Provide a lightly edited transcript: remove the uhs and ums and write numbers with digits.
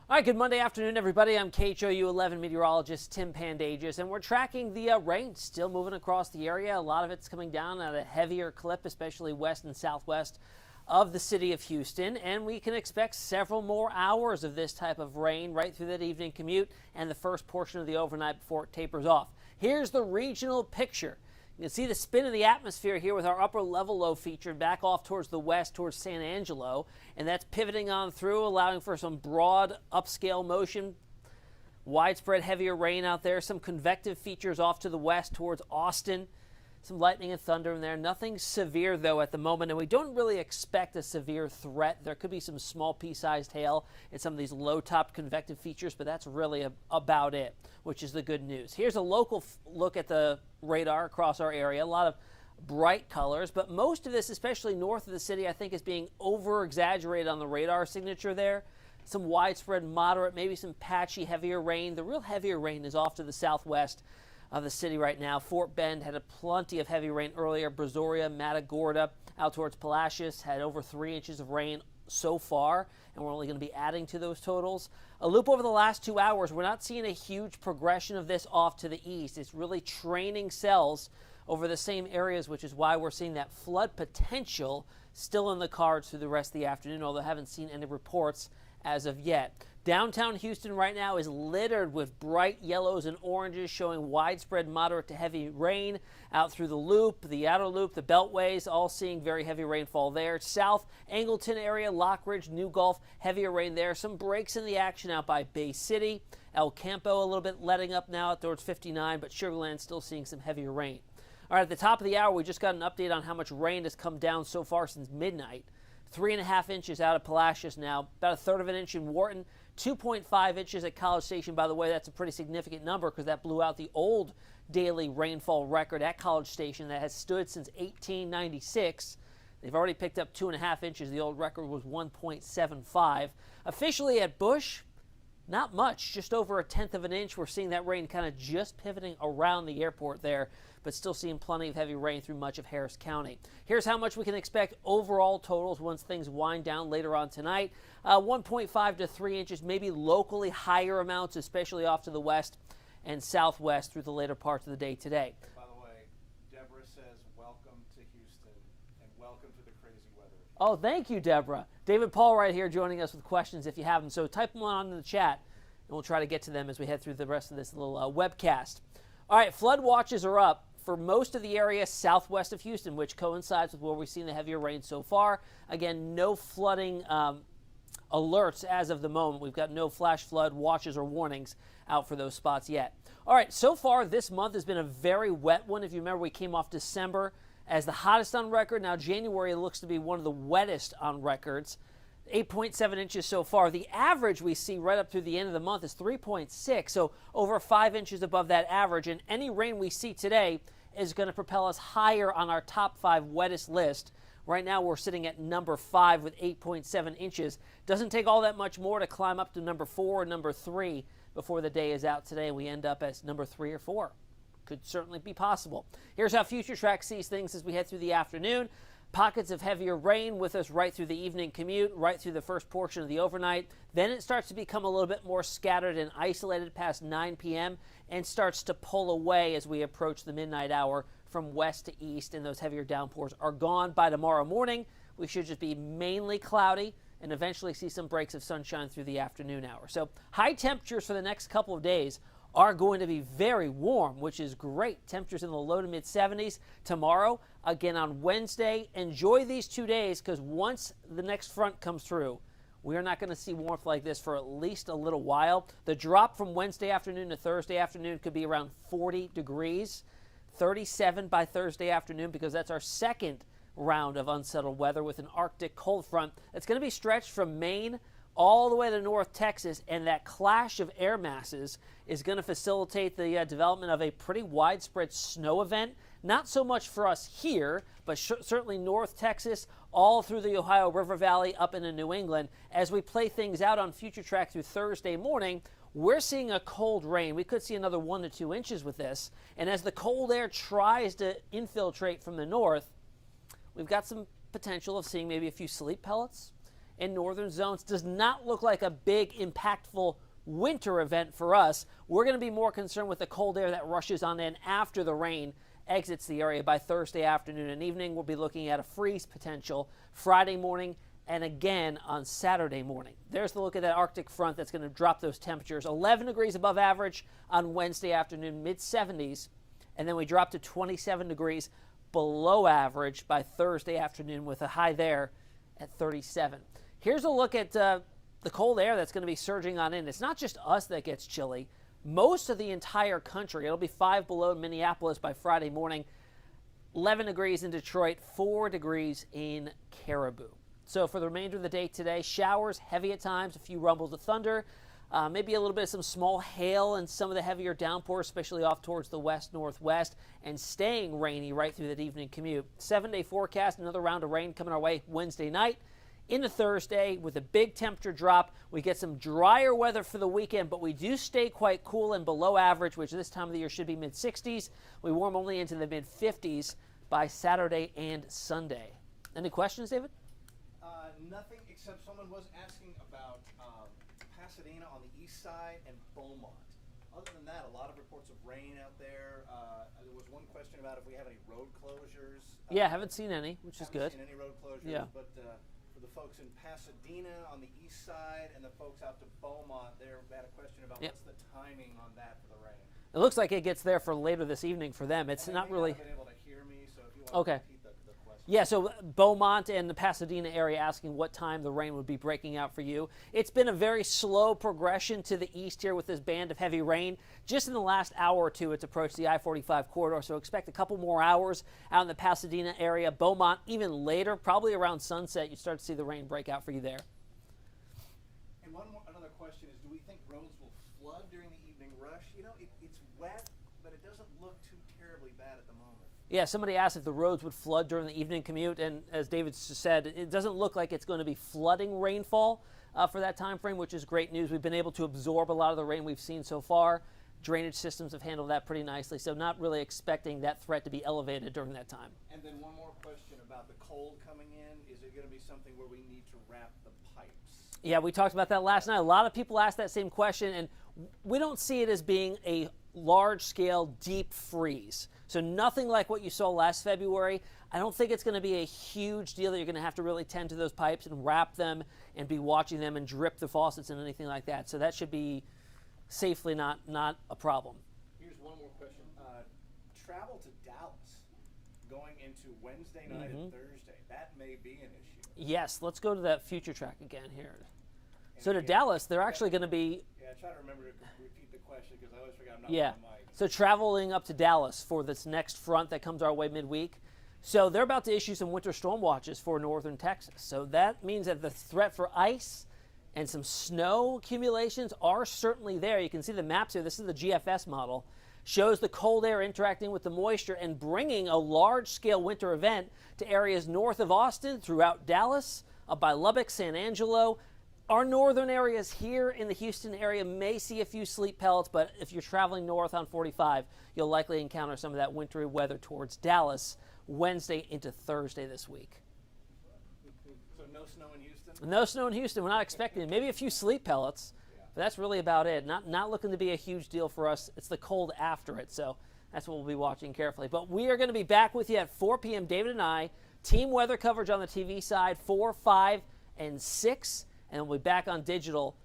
All right, good Monday afternoon, everybody. I'm KHOU 11 meteorologist Tim Pandajis, and we're tracking the rain still moving across the area. A lot of it's coming down at a heavier clip, especially west and southwest of the city of Houston, and we can expect several more hours of this type of rain right through that evening commute and the first portion of the overnight before it tapers off. Here's the regional picture. You can see the spin of the atmosphere here with our upper level low feature back off towards the west, towards San Angelo, and that's pivoting on through, allowing for some broad upscale motion. Widespread heavier rain out there, some convective features off to the west towards Austin. Some lightning and thunder in there. Nothing severe, though, at the moment, and we don't really expect a severe threat. There could be some small pea-sized hail in some of these low-topped convective features, but that's really about it, which is the good news. Here's a local look at the radar across our area. A lot of bright colors, but most of this, especially north of the city, I think is being over-exaggerated on the radar signature there. Some widespread moderate, maybe some patchy heavier rain. The real heavier rain is off to the southwest of the city right now. Fort Bend had plenty of heavy rain earlier. Brazoria, Matagorda, out towards Palacios had over 3 inches of rain so far, and we're only going to be adding to those totals. A loop over the last 2 hours, we're not seeing a huge progression of this off to the east. It's really training cells over the same areas, which is why we're seeing that flood potential still in the cards through the rest of the afternoon, although I haven't seen any reports as of yet. Downtown Houston right now is littered with bright yellows and oranges showing widespread moderate to heavy rain out through the loop, the outer loop, the beltways, all seeing very heavy rainfall there. South Angleton area, Lockridge, New Gulf, heavier rain there. Some breaks in the action out by Bay City. El Campo a little bit letting up now out towards 59, but Sugar Land still seeing some heavier rain. All right, at the top of the hour, we just got an update on how much rain has come down so far since midnight. 3.5 inches out of Palacios now, about 1/3 of an inch in Wharton, 2.5 inches at College Station. By the way, that's a pretty significant number because that blew out the old daily rainfall record at College Station that has stood since 1896. They've already picked up 2.5 inches. The old record was 1.75. Officially at Bush, not much, just over 1/10 of an inch. We're seeing that rain kind of just pivoting around the airport there, but still seeing plenty of heavy rain through much of Harris County. Here's how much we can expect overall totals once things wind down later on tonight. 1.5 to 3 inches, maybe locally higher amounts, especially off to the west and southwest through the later parts of the day today. By the way, Deborah says welcome to Houston and welcome to the crazy weather. Oh, thank you, Deborah. David Paul right here joining us with questions if you have them. So type them on in the chat, and we'll try to get to them as we head through the rest of this little webcast. All right, flood watches are up for most of the area southwest of Houston, which coincides with where we've seen the heavier rain so far. Again, no flooding alerts as of the moment. We've got no flash flood watches or warnings out for those spots yet. All right, so far this month has been a very wet one. If you remember, we came off December as the hottest on record. Now January looks to be one of the wettest on records. 8.7 inches so far. The average we see right up through the end of the month is 3.6, so over 5 inches above that average. And any rain we see today is going to propel us higher on our top 5 wettest list. Right now we're sitting at number 5 with 8.7 inches. Doesn't take all that much more to climb up to number 4 or number 3 before the day is out today. We end up as number 3 or 4. Could certainly be possible. Here's how Future Track sees things as we head through the afternoon. Pockets of heavier rain with us right through the evening commute, right through the first portion of the overnight. Then it starts to become a little bit more scattered and isolated past 9 p.m. and starts to pull away as we approach the midnight hour from west to east, and those heavier downpours are gone by tomorrow morning. We should just be mainly cloudy and eventually see some breaks of sunshine through the afternoon hour. So high temperatures for the next couple of days are going to be very warm, which is great. Temperatures in the low to mid 70s tomorrow. Again on Wednesday. Enjoy these 2 days because once the next front comes through, we are not going to see warmth like this for at least a little while. The drop from Wednesday afternoon to Thursday afternoon could be around 40 degrees, 37 by Thursday afternoon, because that's our second round of unsettled weather with an Arctic cold front that's going to be stretched from Maine all the way to North Texas, and that clash of air masses is going to facilitate the development of a pretty widespread snow event. Not so much for us here, but certainly North Texas, all through the Ohio River Valley, up into New England. As we play things out on Future Track through Thursday morning, we're seeing a cold rain. We could see another 1 to 2 inches with this. And as the cold air tries to infiltrate from the north, we've got some potential of seeing maybe a few sleet pellets in northern zones. Does not look like a big, impactful winter event for us. We're going to be more concerned with the cold air that rushes on in after the rain exits the area by Thursday afternoon and evening. We'll be looking at a freeze potential Friday morning and again on Saturday morning. There's the look at that Arctic front that's going to drop those temperatures. 11 degrees above average on Wednesday afternoon, mid-70s, and then we drop to 27 degrees below average by Thursday afternoon with a high there at 37. Here's a look at the cold air that's going to be surging on in. It's not just us that gets chilly. Most of the entire country. It'll be 5 below in Minneapolis by Friday morning, 11 degrees in Detroit, 4 degrees in Caribou. So for the remainder of the day today, showers, heavy at times, a few rumbles of thunder, maybe a little bit of some small hail and some of the heavier downpours, especially off towards the west-northwest, and staying rainy right through that evening commute. 7-day forecast, another round of rain coming our way Wednesday night. Into Thursday with a big temperature drop. We get some drier weather for the weekend, but we do stay quite cool and below average, which this time of the year should be mid-60s. We warm only into the mid-50s by Saturday and Sunday. Any questions, David? Nothing, except someone was asking about Pasadena on the east side and Beaumont. Other than that, a lot of reports of rain out there. There was one question about if we have any road closures. Yeah, haven't seen any, which is good. Haven't seen any road closures, yeah. But for the folks in Pasadena on the east side and the folks out to Beaumont, they had a question about what's the timing on that for the rain. It looks like it gets there for later this evening for them. It's not really. Been able to hear me, so if you want to repeat the question. Yeah, so Beaumont and the Pasadena area asking what time the rain would be breaking out for you. It's been a very slow progression to the east here with this band of heavy rain. Just in the last hour or two, it's approached the I-45 corridor, so expect a couple more hours out in the Pasadena area. Beaumont, even later, probably around sunset, you start to see the rain break out for you there. And another question is, do we think roads will flood during the evening rush? You know, it's wet, but it doesn't look too terribly bad at the moment. Yeah, somebody asked if the roads would flood during the evening commute, and as David said, it doesn't look like it's going to be flooding rainfall for that time frame, which is great news. We've been able to absorb a lot of the rain we've seen so far. Drainage systems have handled that pretty nicely, so not really expecting that threat to be elevated during that time. And then one more question about the cold coming in. Is it going to be something where we need to wrap the pipes? Yeah, we talked about that last night. A lot of people asked that same question, and we don't see it as being a large-scale deep freeze. So nothing like what you saw last February. I don't think it's going to be a huge deal that you're going to have to really tend to those pipes and wrap them and be watching them and drip the faucets and anything like that. So that should be safely not a problem. Here's one more question. Travel to Dallas going into Wednesday night and Thursday. That may be an issue. Yes, let's go to that future track again here. So to Dallas, they're actually going to be... Yeah, try to remember to repeat the question because I always forget I'm not Yeah. on the mic. So traveling up to Dallas for this next front that comes our way midweek. So they're about to issue some winter storm watches for northern Texas. So that means that the threat for ice and some snow accumulations are certainly there. You can see the maps here. This is the GFS model. Shows the cold air interacting with the moisture and bringing a large-scale winter event to areas north of Austin, throughout Dallas, up by Lubbock, San Angelo. Our northern areas here in the Houston area may see a few sleet pellets, but if you're traveling north on 45, you'll likely encounter some of that wintry weather towards Dallas Wednesday into Thursday this week. So no snow in Houston? No snow in Houston. We're not expecting it. Maybe a few sleet pellets, but that's really about it. Not looking to be a huge deal for us. It's the cold after it, so that's what we'll be watching carefully. But we are going to be back with you at 4 p.m., David and I. Team weather coverage on the TV side, 4, 5, and 6. And we'll be back on digital